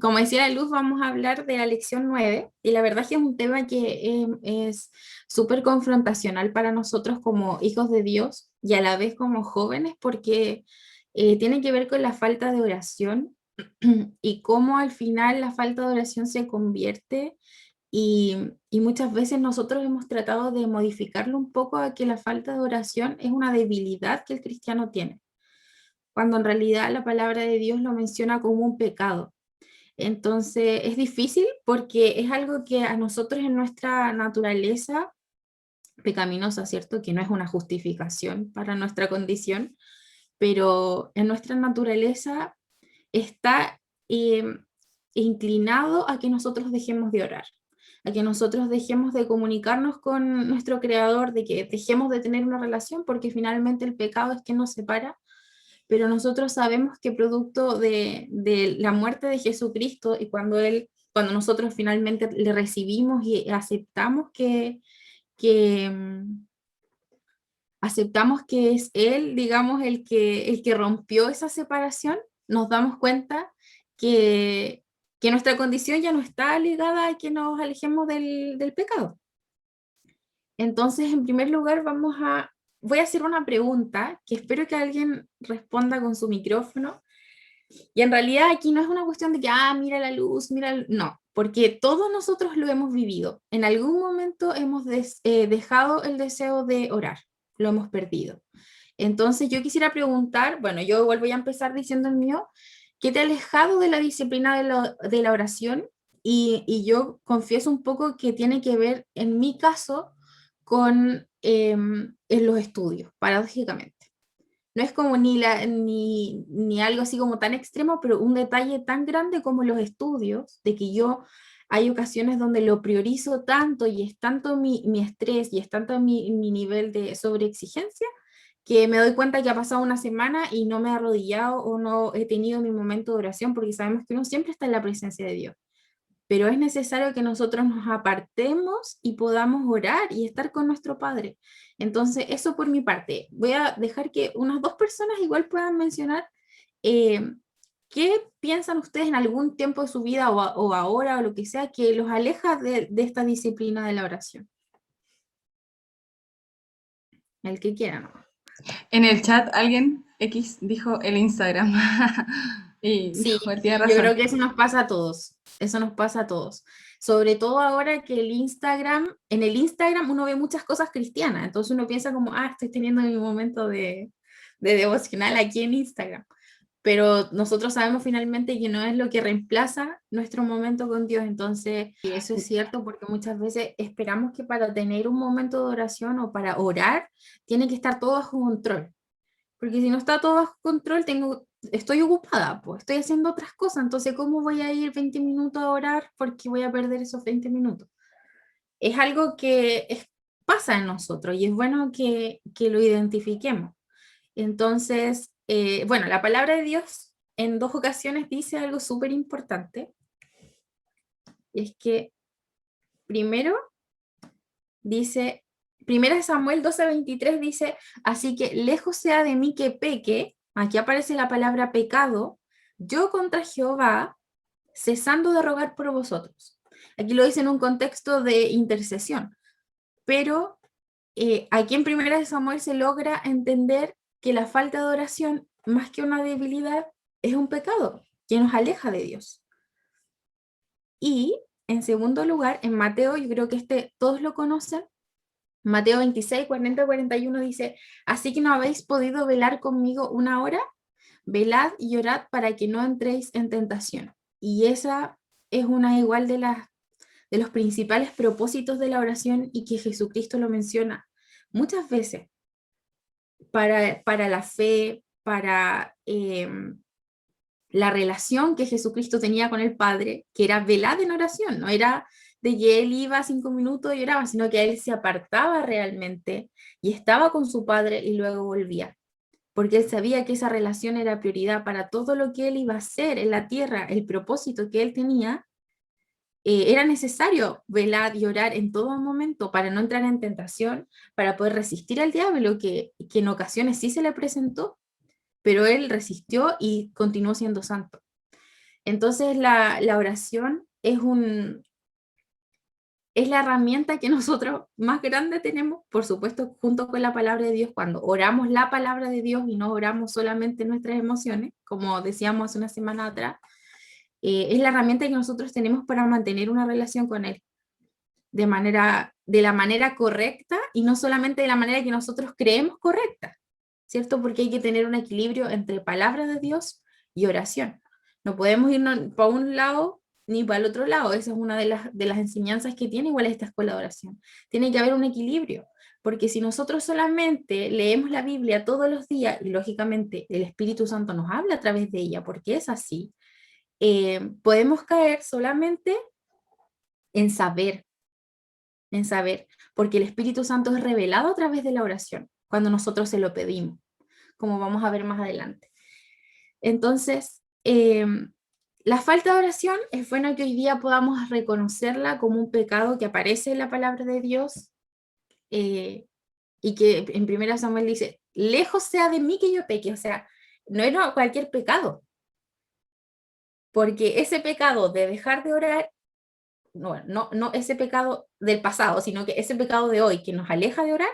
Como decía la Luz, vamos a hablar de la lección 9 y la verdad es que es un tema que es súper confrontacional para nosotros como hijos de Dios y a la vez como jóvenes porque tiene que ver con la falta de oración y cómo al final la falta de oración se convierte y muchas veces nosotros hemos tratado de modificarlo un poco a que la falta de oración es una debilidad que el cristiano tiene, cuando en realidad la palabra de Dios lo menciona como un pecado. Entonces es difícil porque es algo que a nosotros en nuestra naturaleza pecaminosa, ¿cierto? Que no es una justificación para nuestra condición, pero en nuestra naturaleza está eh, inclinado a que nosotros dejemos de orar, a que nosotros dejemos de comunicarnos con nuestro Creador, de que dejemos de tener una relación, porque finalmente el pecado es que nos separa, pero nosotros sabemos que producto de la muerte de Jesucristo y cuando nosotros finalmente le recibimos y aceptamos que, mm, aceptamos que es Él, digamos, el que rompió esa separación, nos damos cuenta que, que nuestra condición ya no está ligada a que nos alejemos del pecado. Entonces, en primer lugar, voy a hacer una pregunta que espero que alguien responda con su micrófono. Y en realidad aquí no es una cuestión de que, mira la luz, no, porque todos nosotros lo hemos vivido. En algún momento hemos dejado el deseo de orar, lo hemos perdido. Entonces yo quisiera preguntar, bueno, yo igual voy a empezar diciendo el mío, ¿qué te ha alejado de la disciplina de la oración? Y yo confieso un poco que tiene que ver, en mi caso, con en los estudios, paradójicamente. No es como ni algo así como tan extremo, pero un detalle tan grande como los estudios, de que yo hay ocasiones donde lo priorizo tanto y es tanto mi estrés y es tanto mi nivel de sobreexigencia que me doy cuenta que ha pasado una semana y no me he arrodillado o no he tenido mi momento de oración, porque sabemos que uno siempre está en la presencia de Dios, pero es necesario que nosotros nos apartemos y podamos orar y estar con nuestro Padre. Entonces, eso por mi parte. Voy a dejar que unas dos personas igual puedan mencionar eh, qué piensan ustedes en algún tiempo de su vida o ahora o lo que sea que los aleja de esta disciplina de la oración. El que quiera, ¿no? En el chat alguien X dijo el Instagram. Y Sí, tiene yo razón. creo que eso nos pasa a todos, eso nos pasa a todos. Sobre todo ahora que en el Instagram uno ve muchas cosas cristianas, entonces uno piensa como, estoy teniendo mi momento de devocional aquí en Instagram, pero nosotros sabemos finalmente que no es lo que reemplaza nuestro momento con Dios, entonces y eso es cierto porque muchas veces esperamos que para tener un momento de oración o para orar, tiene que estar todo bajo control. Porque si no está todo bajo control, estoy ocupada, pues estoy haciendo otras cosas. Entonces, ¿cómo voy a ir 20 minutos a orar? Porque voy a perder esos 20 minutos. Es algo que pasa en nosotros y es bueno que lo identifiquemos. Entonces, bueno, la palabra de Dios en dos ocasiones dice algo súper importante. Y es que primero dice, primera de Samuel 12:23 dice, así que lejos sea de mí que peque, aquí aparece la palabra pecado, yo contra Jehová, cesando de rogar por vosotros. Aquí lo dice en un contexto de intercesión, pero aquí en primera de Samuel se logra entender que la falta de oración, más que una debilidad, es un pecado que nos aleja de Dios. Y en segundo lugar, en Mateo, yo creo que todos lo conocen, Mateo 26, 40, 41 dice, así que no habéis podido velar conmigo una hora, velad y orad para que no entréis en tentación. Y esa es una igual de los principales propósitos de la oración y que Jesucristo lo menciona muchas veces para la fe, para la relación que Jesucristo tenía con el Padre, que era velada en oración, no era de que él iba 5 minutos y oraba, sino que él se apartaba realmente y estaba con su Padre y luego volvía, porque él sabía que esa relación era prioridad para todo lo que él iba a hacer en la tierra, el propósito que él tenía. Era necesario velar y orar en todo momento para no entrar en tentación, para poder resistir al diablo, que en ocasiones sí se le presentó, pero él resistió y continuó siendo santo. Entonces la oración es la herramienta que nosotros más grande tenemos, por supuesto, junto con la palabra de Dios, cuando oramos la palabra de Dios y no oramos solamente nuestras emociones, como decíamos hace una semana atrás, es la herramienta que nosotros tenemos para mantener una relación con Él de la manera correcta y no solamente de la manera que nosotros creemos correcta, ¿cierto? Porque hay que tener un equilibrio entre palabra de Dios y oración. No podemos irnos para un lado ni para el otro lado. Esa es una de las enseñanzas que tiene igual esta escuela de oración. Tiene que haber un equilibrio, porque si nosotros solamente leemos la Biblia todos los días, y lógicamente el Espíritu Santo nos habla a través de ella, porque es así, podemos caer solamente en saber, en saber, porque el Espíritu Santo es revelado a través de la oración, cuando nosotros se lo pedimos, como vamos a ver más adelante. Entonces, la falta de oración es bueno que hoy día podamos reconocerla como un pecado que aparece en la palabra de Dios, y que en 1 Samuel dice, lejos sea de mí que yo peque, o sea, no era cualquier pecado, porque ese pecado de dejar de orar, no ese pecado del pasado, sino que ese pecado de hoy que nos aleja de orar,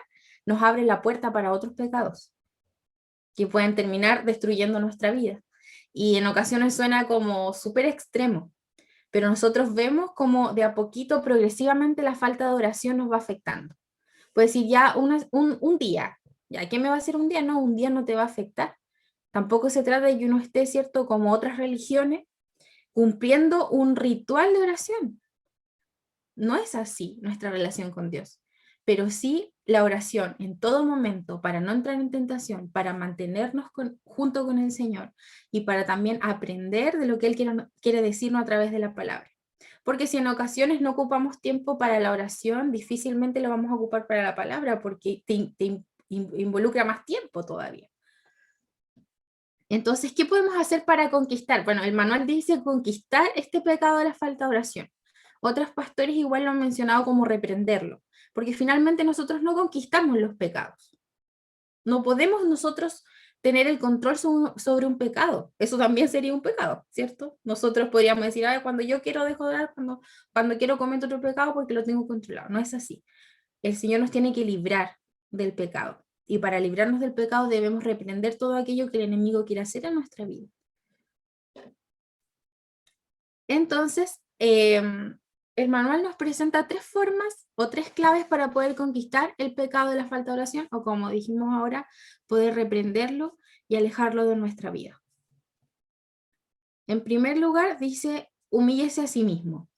nos abre la puerta para otros pecados que pueden terminar destruyendo nuestra vida. Y en ocasiones suena como súper extremo, pero nosotros vemos como de a poquito, progresivamente, la falta de oración nos va afectando. Puedes decir, ya un día, ¿ya qué me va a hacer un día? No, un día no te va a afectar. Tampoco se trata de que uno esté, ¿cierto?, como otras religiones, cumpliendo un ritual de oración. No es así nuestra relación con Dios, pero sí la oración en todo momento para no entrar en tentación, para mantenernos junto con el Señor y para también aprender de lo que Él quiere decirnos a través de la palabra. Porque si en ocasiones no ocupamos tiempo para la oración, difícilmente lo vamos a ocupar para la palabra porque te involucra más tiempo todavía. Entonces, ¿qué podemos hacer para conquistar? Bueno, el manual dice conquistar este pecado de la falta de oración. Otros pastores igual lo han mencionado como reprenderlo, porque finalmente nosotros no conquistamos los pecados. No podemos nosotros tener el control sobre un pecado. Eso también sería un pecado, ¿cierto? Nosotros podríamos decir, cuando yo quiero dejo de orar, cuando quiero cometer otro pecado porque lo tengo controlado. No es así. El Señor nos tiene que librar del pecado. Y para librarnos del pecado debemos reprender todo aquello que el enemigo quiere hacer en nuestra vida. Entonces, el manual nos presenta 3 formas o 3 claves para poder conquistar el pecado de la falta de oración, o como dijimos ahora, poder reprenderlo y alejarlo de nuestra vida. En primer lugar, dice, humíllese a sí mismo.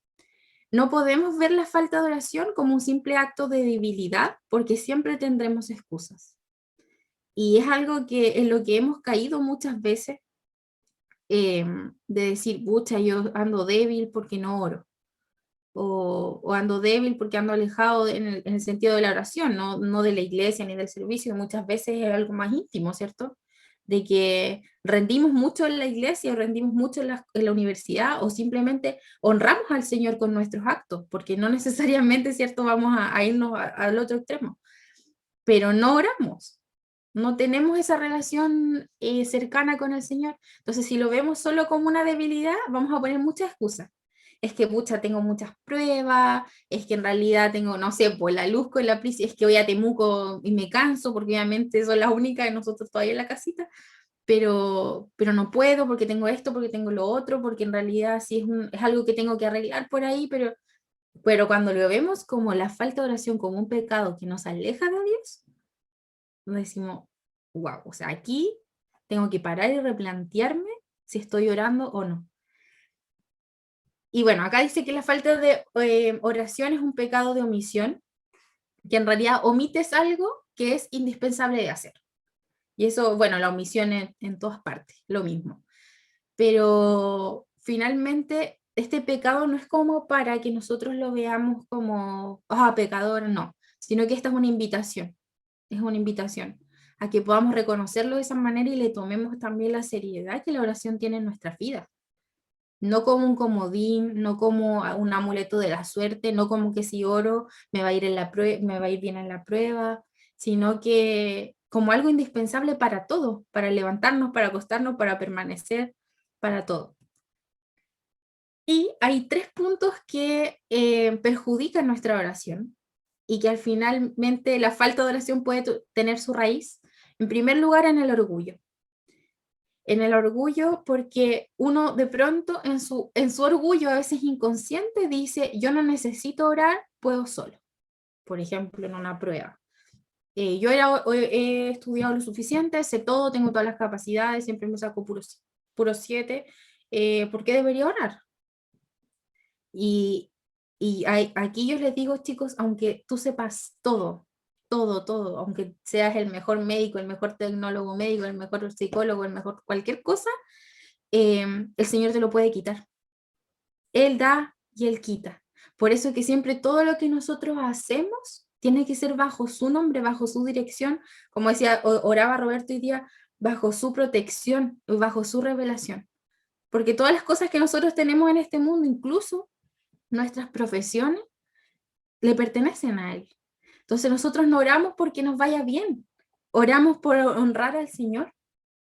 No podemos ver la falta de oración como un simple acto de debilidad, porque siempre tendremos excusas. Y es algo que en lo que hemos caído muchas veces, de decir, pucha, yo ando débil porque no oro, o ando débil porque ando alejado en el sentido de la oración, no de la iglesia ni del servicio, muchas veces es algo más íntimo, ¿cierto? De que rendimos mucho en la iglesia, o rendimos mucho en la universidad, o simplemente honramos al Señor con nuestros actos, porque no necesariamente, ¿cierto?, vamos a irnos al otro extremo, pero no oramos. No tenemos esa relación cercana con el Señor. Entonces, si lo vemos solo como una debilidad, vamos a poner muchas excusas. Es que, pucha, tengo muchas pruebas, es que en realidad tengo, no sé, pues la luz con la prisa, es que voy a Temuco y me canso, porque obviamente son las únicas de nosotros todavía en la casita, pero no puedo porque tengo esto, porque tengo lo otro, porque en realidad sí es algo que tengo que arreglar por ahí, pero cuando lo vemos como la falta de oración, como un pecado que nos aleja de Dios, nos decimos, wow, o sea, aquí tengo que parar y replantearme si estoy orando o no. Y bueno, acá dice que la falta de oración es un pecado de omisión, que en realidad omites algo que es indispensable de hacer. Y eso, bueno, la omisión en todas partes, lo mismo. Pero finalmente, este pecado no es como para que nosotros lo veamos como, pecador, no, sino que esta es una invitación a que podamos reconocerlo de esa manera y le tomemos también la seriedad que la oración tiene en nuestras vidas. No como un comodín, no como un amuleto de la suerte, no como que si oro me va a ir me va a ir bien en la prueba, sino que como algo indispensable para todo, para levantarnos, para acostarnos, para permanecer, para todo. Y hay 3 puntos que perjudican nuestra oración y que al finalmente la falta de oración puede tener su raíz. En primer lugar, en el orgullo. En el orgullo, porque uno de pronto en su orgullo, a veces inconsciente, dice, yo no necesito orar, puedo solo. Por ejemplo, en una prueba. He estudiado lo suficiente, sé todo, tengo todas las capacidades, siempre me saco puro 7. ¿Por qué debería orar? Y, aquí yo les digo, chicos, aunque tú sepas todo, todo, todo, aunque seas el mejor médico, el mejor tecnólogo médico, el mejor psicólogo, el mejor cualquier cosa, el Señor te lo puede quitar. Él da y Él quita. Por eso que siempre todo lo que nosotros hacemos tiene que ser bajo su nombre, bajo su dirección, como decía, oraba Roberto hoy día, bajo su protección, bajo su revelación. Porque todas las cosas que nosotros tenemos en este mundo, incluso nuestras profesiones, le pertenecen a Él. Entonces nosotros no oramos porque nos vaya bien, oramos por honrar al Señor.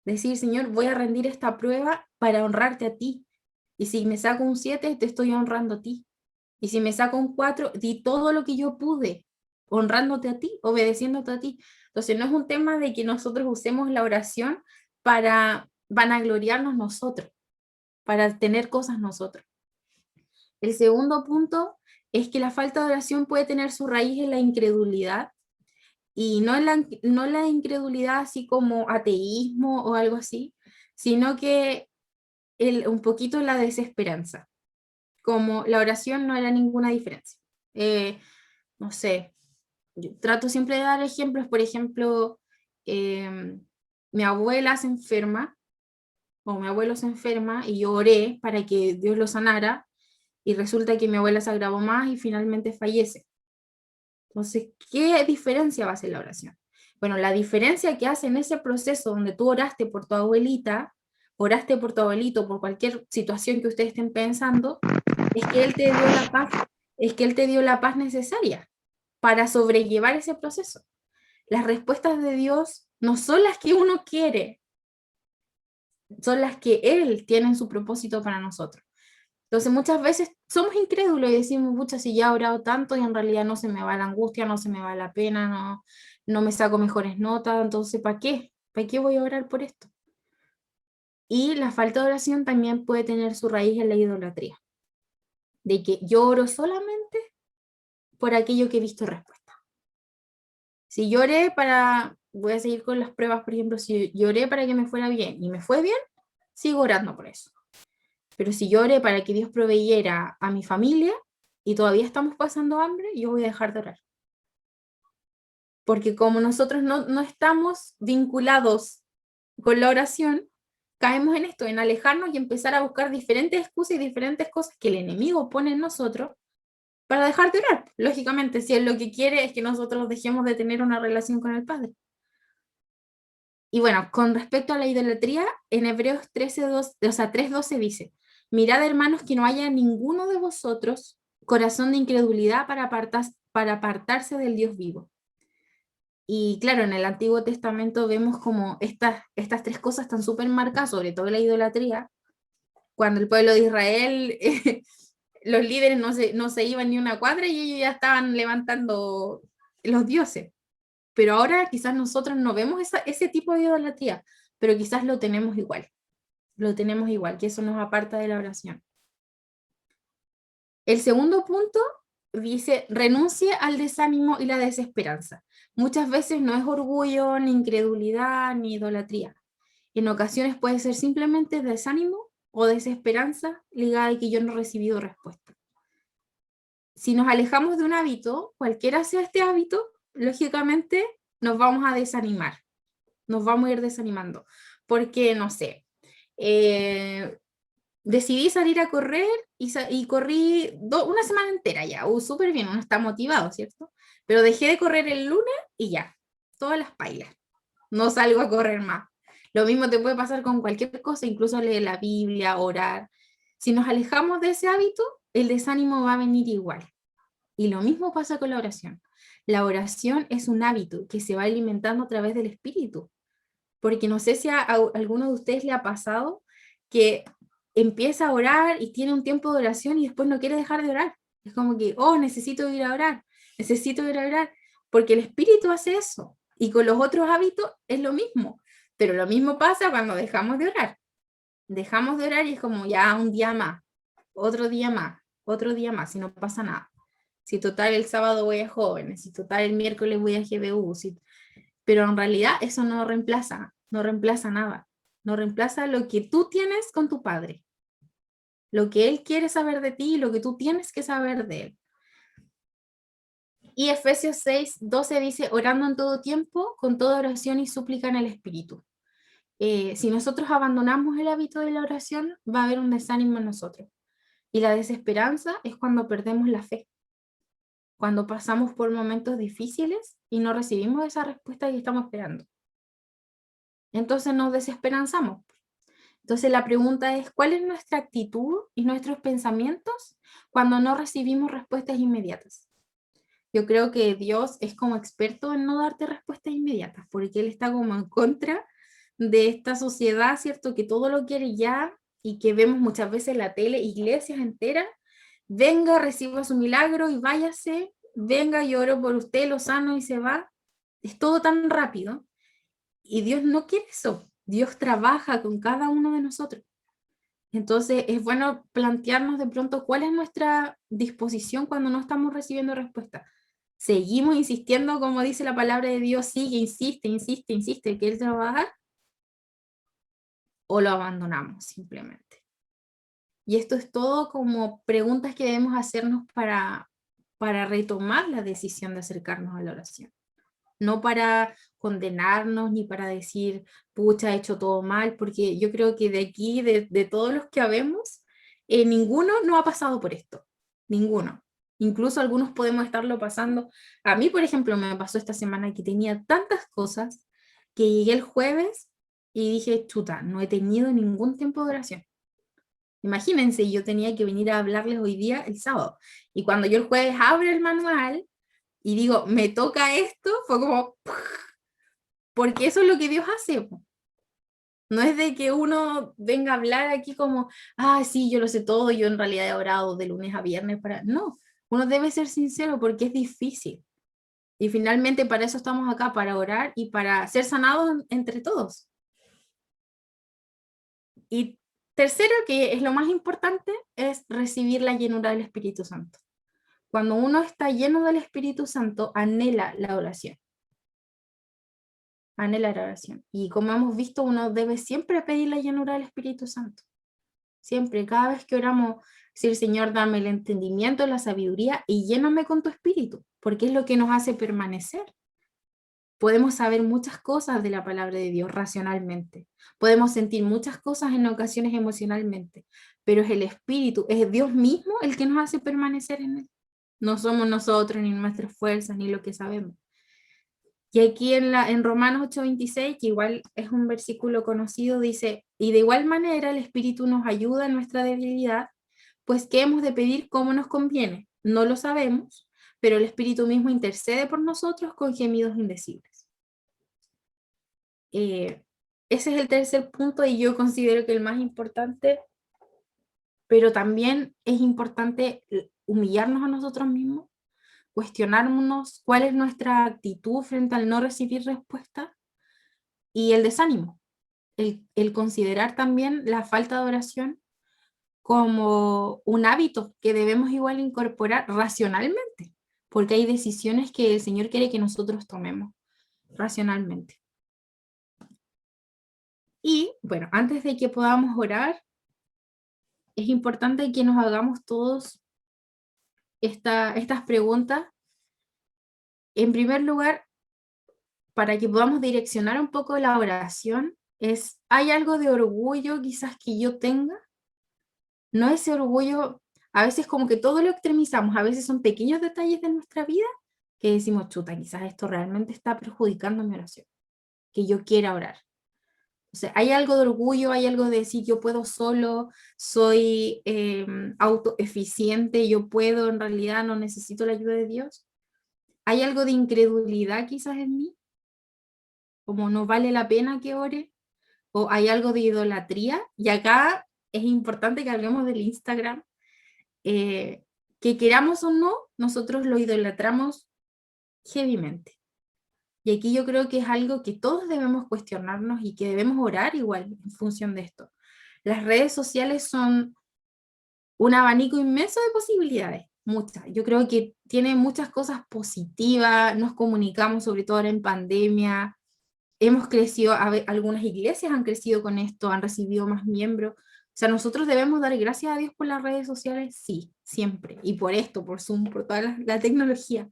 Decir, Señor, voy a rendir esta prueba para honrarte a ti. Y si me saco un 7, te estoy honrando a ti. Y si me saco un 4, di todo lo que yo pude, honrándote a ti, obedeciéndote a ti. Entonces no es un tema de que nosotros usemos la oración para vanagloriarnos nosotros, para tener cosas nosotros. El segundo punto es que la falta de oración puede tener su raíz en la incredulidad, y no la incredulidad así como ateísmo o algo así, sino que un poquito la desesperanza, como la oración no era ninguna diferencia. No sé, yo trato siempre de dar ejemplos. Por ejemplo, mi abuela se enferma, o mi abuelo se enferma, y yo oré para que Dios lo sanara, y resulta que mi abuela se agravó más y finalmente fallece. Entonces, ¿qué diferencia va a hacer la oración? Bueno, la diferencia que hace en ese proceso donde tú oraste por tu abuelita, oraste por tu abuelito, por cualquier situación que ustedes estén pensando, es que Él te dio la paz, es que Él te dio la paz necesaria para sobrellevar ese proceso. Las respuestas de Dios no son las que uno quiere, son las que Él tiene en su propósito para nosotros. Entonces muchas veces somos incrédulos y decimos, pucha, si ya he orado tanto y en realidad no se me va la angustia, no se me va la pena, no me saco mejores notas, entonces ¿para qué? ¿Para qué voy a orar por esto? Y la falta de oración también puede tener su raíz en la idolatría, de que yo oro solamente por aquello que he visto respuesta. Si lloré voy a seguir con las pruebas, por ejemplo, si lloré para que me fuera bien y me fue bien, sigo orando por eso. Pero si yo oré para que Dios proveyera a mi familia y todavía estamos pasando hambre, yo voy a dejar de orar. Porque como nosotros no estamos vinculados con la oración, caemos en esto, en alejarnos y empezar a buscar diferentes excusas y diferentes cosas que el enemigo pone en nosotros para dejar de orar. Lógicamente, si él lo que quiere es que nosotros dejemos de tener una relación con el Padre. Y bueno, con respecto a la idolatría, en Hebreos 3:12 dice, mirad hermanos que no haya ninguno de vosotros corazón de incredulidad para apartarse del Dios vivo. Y claro, en el Antiguo Testamento vemos como estas 3 cosas están súper marcadas, sobre todo la idolatría, cuando el pueblo de Israel, los líderes no se iban ni una cuadra y ellos ya estaban levantando los dioses. Pero ahora quizás nosotros no vemos ese tipo de idolatría, pero quizás lo tenemos igual, que eso nos aparta de la oración. El segundo punto dice, renuncie al desánimo y la desesperanza. Muchas veces no es orgullo, ni incredulidad, ni idolatría. En ocasiones puede ser simplemente desánimo o desesperanza ligada a que yo no he recibido respuesta. Si nos alejamos de un hábito, cualquiera sea este hábito, lógicamente nos vamos a desanimar, nos vamos a ir desanimando, porque, no sé, decidí salir a correr y corrí una semana entera ya, súper bien, uno está motivado, ¿cierto? Pero dejé de correr el lunes y ya, todas las pailas, no salgo a correr más. Lo mismo te puede pasar con cualquier cosa, incluso leer la Biblia, orar. Si nos alejamos de ese hábito, el desánimo va a venir igual. Y lo mismo pasa con la oración. La oración es un hábito que se va alimentando a través del espíritu. Porque no sé si a alguno de ustedes le ha pasado que empieza a orar y tiene un tiempo de oración y después no quiere dejar de orar. Es como que, oh, necesito ir a orar, necesito ir a orar, porque el espíritu hace eso. Y con los otros hábitos es lo mismo, pero lo mismo pasa cuando dejamos de orar. Dejamos de orar y es como ya un día más, otro día más, otro día más, y no pasa nada. Si total el sábado voy a jóvenes, si total el miércoles voy a GBU, pero en realidad eso no reemplaza, no reemplaza nada, no reemplaza lo que tú tienes con tu padre, lo que él quiere saber de ti y lo que tú tienes que saber de él. Y Efesios 6:12 dice, orando en todo tiempo, con toda oración y súplica en el Espíritu. Si nosotros abandonamos el hábito de la oración, va a haber un desánimo en nosotros. Y la desesperanza es cuando perdemos la fe, cuando pasamos por momentos difíciles y no recibimos esa respuesta que estamos esperando. Entonces nos desesperanzamos. Entonces la pregunta es, ¿cuál es nuestra actitud y nuestros pensamientos cuando no recibimos respuestas inmediatas? Yo creo que Dios es como experto en no darte respuestas inmediatas, porque Él está como en contra de esta sociedad, ¿cierto? Que todo lo quiere ya y que vemos muchas veces en la tele, iglesias enteras, venga, reciba su milagro y váyase, venga, yo oro por usted, lo sano y se va. Es todo tan rápido y Dios no quiere eso. Dios trabaja con cada uno de nosotros. Entonces es bueno plantearnos de pronto cuál es nuestra disposición cuando no estamos recibiendo respuesta. Seguimos insistiendo, como dice la palabra de Dios, sigue, insiste, insiste, insiste, que Él trabaja, o lo abandonamos simplemente. Y esto es todo como preguntas que debemos hacernos para retomar la decisión de acercarnos a la oración. No para condenarnos ni para decir, pucha, he hecho todo mal, porque yo creo que de aquí, de todos los que habemos, ninguno no ha pasado por esto, ninguno. Incluso algunos podemos estarlo pasando. A mí, por ejemplo, me pasó esta semana que tenía tantas cosas que llegué el jueves y dije, chuta, no he tenido ningún tiempo de oración. Imagínense, yo tenía que venir a hablarles hoy día el sábado. Y cuando yo el jueves abro el manual y digo, me toca esto, fue como, porque eso es lo que Dios hace. No es de que uno venga a hablar aquí como, ah, sí, yo lo sé todo, yo en realidad he orado de lunes a viernes para... No, uno debe ser sincero porque es difícil. Y finalmente para eso estamos acá, para orar y para ser sanados entre todos. Y tercero, que es lo más importante, es recibir la llenura del Espíritu Santo. Cuando uno está lleno del Espíritu Santo, anhela la oración. Anhela la oración. Y como hemos visto, uno debe siempre pedir la llenura del Espíritu Santo. Siempre, cada vez que oramos, decir, Señor, dame el entendimiento, la sabiduría y lléname con tu Espíritu, porque es lo que nos hace permanecer. Podemos saber muchas cosas de la palabra de Dios racionalmente. Podemos sentir muchas cosas en ocasiones emocionalmente, pero es el Espíritu, es Dios mismo el que nos hace permanecer en Él. No somos nosotros, ni nuestras fuerzas, ni lo que sabemos. Y aquí en Romanos 8:26, que igual es un versículo conocido, dice, y de igual manera el Espíritu nos ayuda en nuestra debilidad, pues ¿qué hemos de pedir como nos conviene? No lo sabemos, pero el Espíritu mismo intercede por nosotros con gemidos indecibles. Ese es el tercer punto y yo considero que el más importante, pero también es importante humillarnos a nosotros mismos, cuestionarnos cuál es nuestra actitud frente al no recibir respuesta y el desánimo, el considerar también la falta de oración como un hábito que debemos igual incorporar racionalmente, porque hay decisiones que el Señor quiere que nosotros tomemos racionalmente. Y bueno, antes de que podamos orar, es importante que nos hagamos todos estas preguntas. En primer lugar, para que podamos direccionar un poco la oración, ¿hay algo de orgullo quizás que yo tenga? No ese orgullo, a veces como que todo lo extremizamos, a veces son pequeños detalles de nuestra vida que decimos, chuta, quizás esto realmente está perjudicando mi oración, que yo quiera orar. O sea, hay algo de orgullo, hay algo de decir yo puedo solo, soy autoeficiente, yo puedo, en realidad no necesito la ayuda de Dios. Hay algo de incredulidad quizás en mí, como no vale la pena que ore, o hay algo de idolatría, y acá es importante que hablemos del Instagram, que queramos o no, nosotros lo idolatramos heavymente. Y aquí yo creo que es algo que todos debemos cuestionarnos y que debemos orar igual en función de esto. Las redes sociales son un abanico inmenso de posibilidades, muchas. Yo creo que tiene muchas cosas positivas, nos comunicamos sobre todo ahora en pandemia, hemos crecido, algunas iglesias han crecido con esto, han recibido más miembros. O sea, nosotros debemos dar gracias a Dios por las redes sociales, sí, siempre. Y por esto, por Zoom, por toda la tecnología.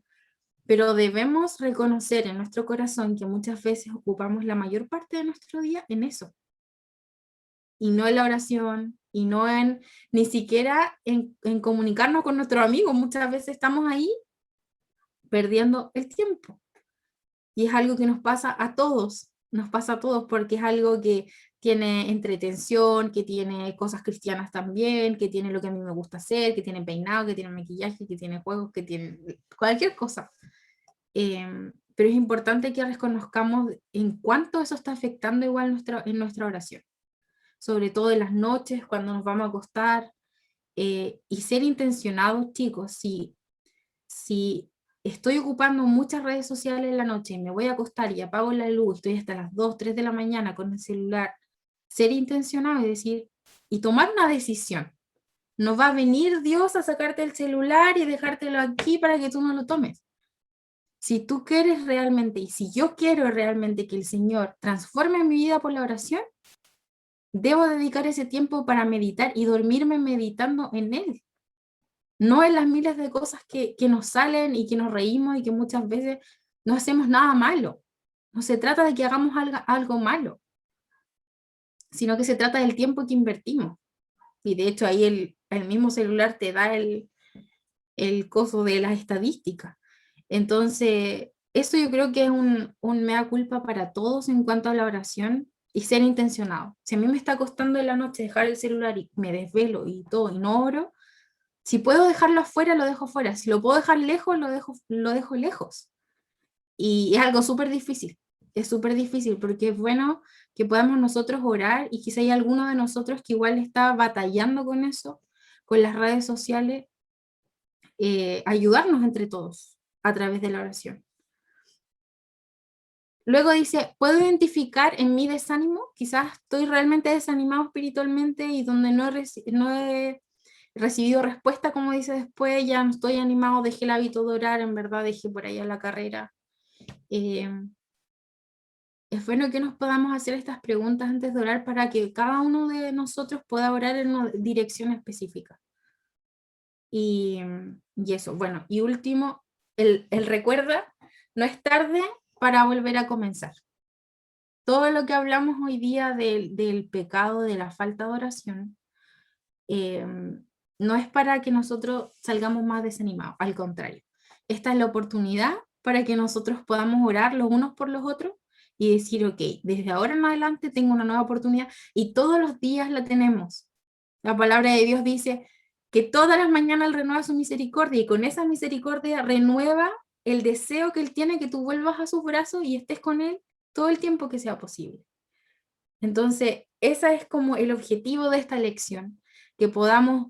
Pero debemos reconocer en nuestro corazón que muchas veces ocupamos la mayor parte de nuestro día en eso. Y no en la oración, y no en, ni siquiera en comunicarnos con nuestros amigos. Muchas veces estamos ahí perdiendo el tiempo. Y es algo que nos pasa a todos, porque es algo que tiene entretención, que tiene cosas cristianas también, que tiene lo que a mí me gusta hacer, que tiene peinado, que tiene maquillaje, que tiene juegos, que tiene cualquier cosa. Pero es importante que reconozcamos en cuánto eso está afectando igual en nuestra oración, sobre todo en las noches, cuando nos vamos a acostar, y ser intencionados, chicos. Si estoy ocupando muchas redes sociales en la noche y me voy a acostar y apago la luz, estoy hasta las 2 3 de la mañana con el celular, ser intencionado y decir, y tomar una decisión. No va a venir Dios a sacarte el celular y dejártelo aquí para que tú no lo tomes. Si tú quieres realmente, y si yo quiero realmente que el Señor transforme mi vida por la oración, debo dedicar ese tiempo para meditar y dormirme meditando en Él, no en las miles de cosas que nos salen y que nos reímos y que muchas veces no hacemos nada malo. No se trata de que hagamos algo malo, sino que se trata del tiempo que invertimos. Y de hecho ahí el mismo celular te da el coso de las estadísticas. Entonces, eso yo creo que es un mea culpa para todos en cuanto a la oración y ser intencionado. Si a mí me está costando en la noche dejar el celular y me desvelo y todo y no oro, si puedo dejarlo afuera, lo dejo fuera. Si lo puedo dejar lejos, lo dejo lejos. Y es algo súper difícil. Es súper difícil porque es bueno que podamos nosotros orar y quizá hay alguno de nosotros que igual está batallando con eso, con las redes sociales, ayudarnos entre todos a través de la oración. Luego dice, ¿puedo identificar en mi desánimo? Quizás estoy realmente desanimado espiritualmente y donde no he recibido respuesta, como dice después, ya no estoy animado, dejé el hábito de orar, en verdad dejé por allá la carrera. Es bueno que nos podamos hacer estas preguntas antes de orar para que cada uno de nosotros pueda orar en una dirección específica. Y eso, bueno, y último, el recuerda, no es tarde para volver a comenzar. Todo lo que hablamos hoy día del pecado, de la falta de oración, no es para que nosotros salgamos más desanimados, al contrario. Esta es la oportunidad para que nosotros podamos orar los unos por los otros y decir, ok, desde ahora en adelante tengo una nueva oportunidad y todos los días la tenemos. La palabra de Dios dice que todas las mañanas Él renueva su misericordia y con esa misericordia renueva el deseo que Él tiene que tú vuelvas a sus brazos y estés con Él todo el tiempo que sea posible. Entonces, ese es como el objetivo de esta lección, que podamos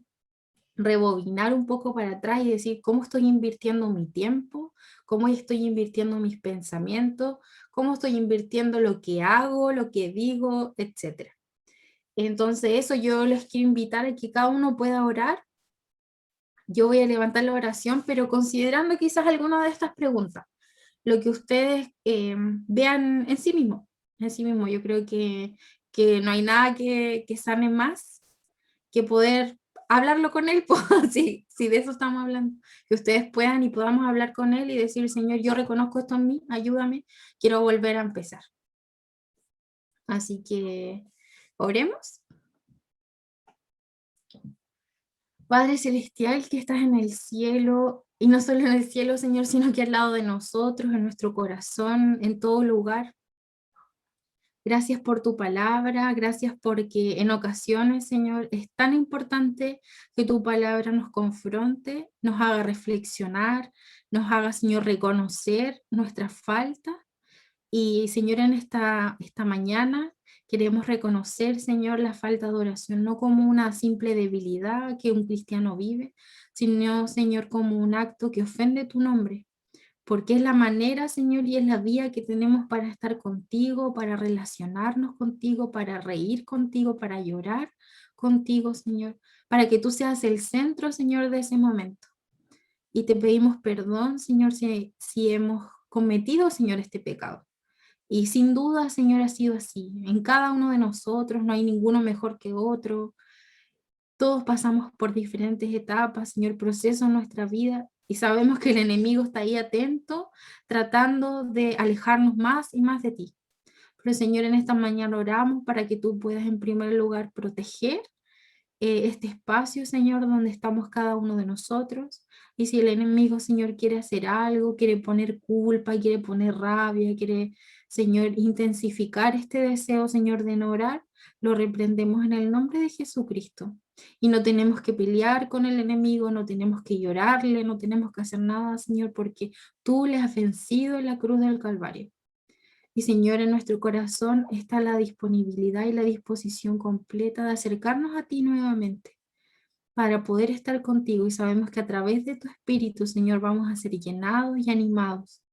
rebobinar un poco para atrás y decir cómo estoy invirtiendo mi tiempo, cómo estoy invirtiendo mis pensamientos, cómo estoy invirtiendo lo que hago, lo que digo, etc. Entonces, eso yo les quiero invitar a que cada uno pueda orar. Yo voy a levantar la oración, pero considerando quizás alguna de estas preguntas, lo que ustedes vean en sí mismo. En sí mismo, yo creo que no hay nada que sane más que poder hablarlo con él, pues, si de eso estamos hablando, que ustedes puedan y podamos hablar con él y decir, Señor, yo reconozco esto en mí, ayúdame, quiero volver a empezar. Así que, oremos. Padre Celestial que estás en el cielo, y no solo en el cielo, Señor, sino que al lado de nosotros, en nuestro corazón, en todo lugar. Gracias por tu palabra, gracias porque en ocasiones, Señor, es tan importante que tu palabra nos confronte, nos haga reflexionar, nos haga, Señor, reconocer nuestras faltas Y Señor, en esta mañana queremos reconocer, Señor, la falta de oración, no como una simple debilidad que un cristiano vive, sino, Señor, como un acto que ofende tu nombre, porque es la manera, Señor, y es la vía que tenemos para estar contigo, para relacionarnos contigo, para reír contigo, para llorar contigo, Señor, para que tú seas el centro, Señor, de ese momento. Y te pedimos perdón, Señor, si hemos cometido, Señor, este pecado. Y sin duda, Señor, ha sido así. En cada uno de nosotros no hay ninguno mejor que otro. Todos pasamos por diferentes etapas, Señor, procesos en nuestra vida y sabemos que el enemigo está ahí atento, tratando de alejarnos más y más de ti. Pero Señor, en esta mañana oramos para que tú puedas en primer lugar proteger este espacio, Señor, donde estamos cada uno de nosotros. Y si el enemigo, Señor, quiere hacer algo, quiere poner culpa, quiere poner rabia, quiere, Señor, intensificar este deseo, Señor, de no orar, lo reprendemos en el nombre de Jesucristo. Y no tenemos que pelear con el enemigo, no tenemos que llorarle, no tenemos que hacer nada, Señor, porque tú le has vencido en la cruz del Calvario. Y Señor, en nuestro corazón está la disponibilidad y la disposición completa de acercarnos a ti nuevamente para poder estar contigo. Y sabemos que a través de tu Espíritu, Señor, vamos a ser llenados y animados.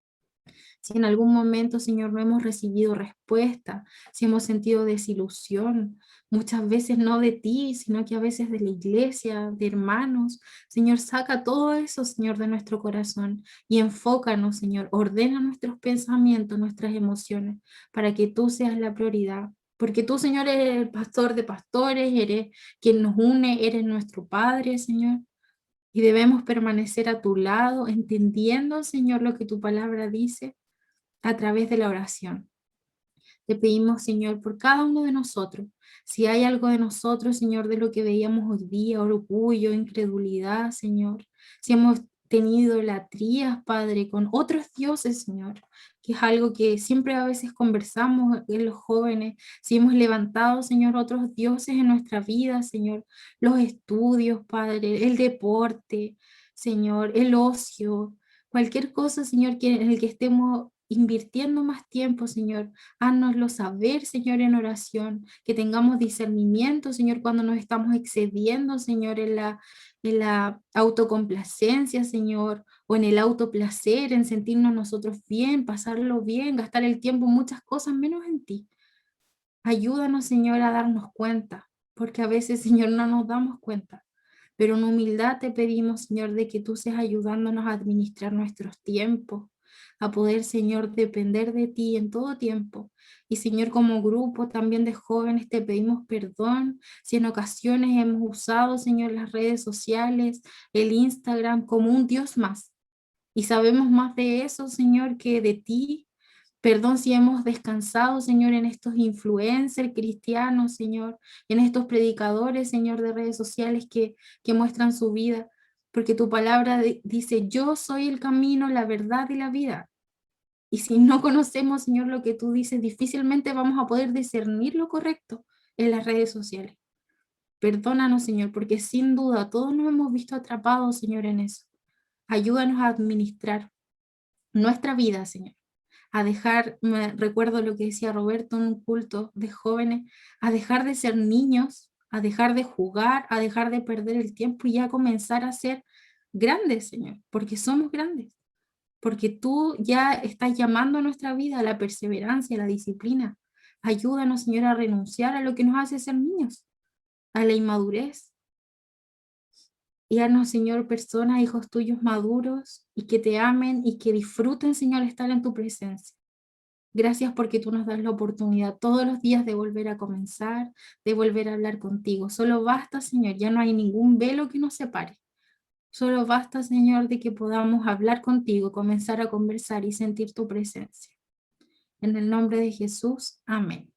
Si en algún momento, Señor, no hemos recibido respuesta, si hemos sentido desilusión, muchas veces no de ti, sino que a veces de la iglesia, de hermanos, Señor, saca todo eso, Señor, de nuestro corazón y enfócanos, Señor, ordena nuestros pensamientos, nuestras emociones, para que tú seas la prioridad. Porque tú, Señor, eres el pastor de pastores, eres quien nos une, eres nuestro Padre, Señor. Y debemos permanecer a tu lado, entendiendo, Señor, lo que tu palabra dice a través de la oración. Te pedimos, Señor, por cada uno de nosotros. Si hay algo de nosotros, Señor, de lo que veíamos hoy día, orgullo, incredulidad, Señor. Si hemos tenido idolatrías, Padre, con otros dioses, Señor, que es algo que siempre a veces conversamos en los jóvenes. Si hemos levantado, Señor, otros dioses en nuestra vida, Señor, los estudios, Padre, el deporte, Señor, el ocio, cualquier cosa, Señor, en el que estemos invirtiendo más tiempo, Señor, hánoslo saber, Señor, en oración, que tengamos discernimiento, Señor, cuando nos estamos excediendo, Señor, en la autocomplacencia, Señor, o en el autoplacer, en sentirnos nosotros bien, pasarlo bien, gastar el tiempo en muchas cosas menos en ti. Ayúdanos, Señor, a darnos cuenta, porque a veces, Señor, no nos damos cuenta. Pero en humildad te pedimos, Señor, de que tú seas ayudándonos a administrar nuestros tiempos, a poder, Señor, depender de ti en todo tiempo. Y, Señor, como grupo también de jóvenes, te pedimos perdón si en ocasiones hemos usado, Señor, las redes sociales, el Instagram como un Dios más. Y sabemos más de eso, Señor, que de ti. Perdón si hemos descansado, Señor, en estos influencers cristianos, Señor, en estos predicadores, Señor, de redes sociales que muestran su vida, porque tu palabra dice, yo soy el camino, la verdad y la vida. Y si no conocemos, Señor, lo que tú dices, difícilmente vamos a poder discernir lo correcto en las redes sociales. Perdónanos, Señor, porque sin duda todos nos hemos visto atrapados, Señor, en eso. Ayúdanos a administrar nuestra vida, Señor, a dejar, me recuerdo lo que decía Roberto en un culto de jóvenes, a dejar de ser niños, a dejar de jugar, a dejar de perder el tiempo y ya comenzar a ser grandes, Señor, porque somos grandes, porque tú ya estás llamando a nuestra vida a la perseverancia, a la disciplina. Ayúdanos, Señor, a renunciar a lo que nos hace ser niños, a la inmadurez. Y haznos, Señor, personas, hijos tuyos maduros y que te amen y que disfruten, Señor, estar en tu presencia. Gracias porque tú nos das la oportunidad todos los días de volver a comenzar, de volver a hablar contigo. Solo basta, Señor, ya no hay ningún velo que nos separe. Solo basta, Señor, de que podamos hablar contigo, comenzar a conversar y sentir tu presencia. En el nombre de Jesús, amén.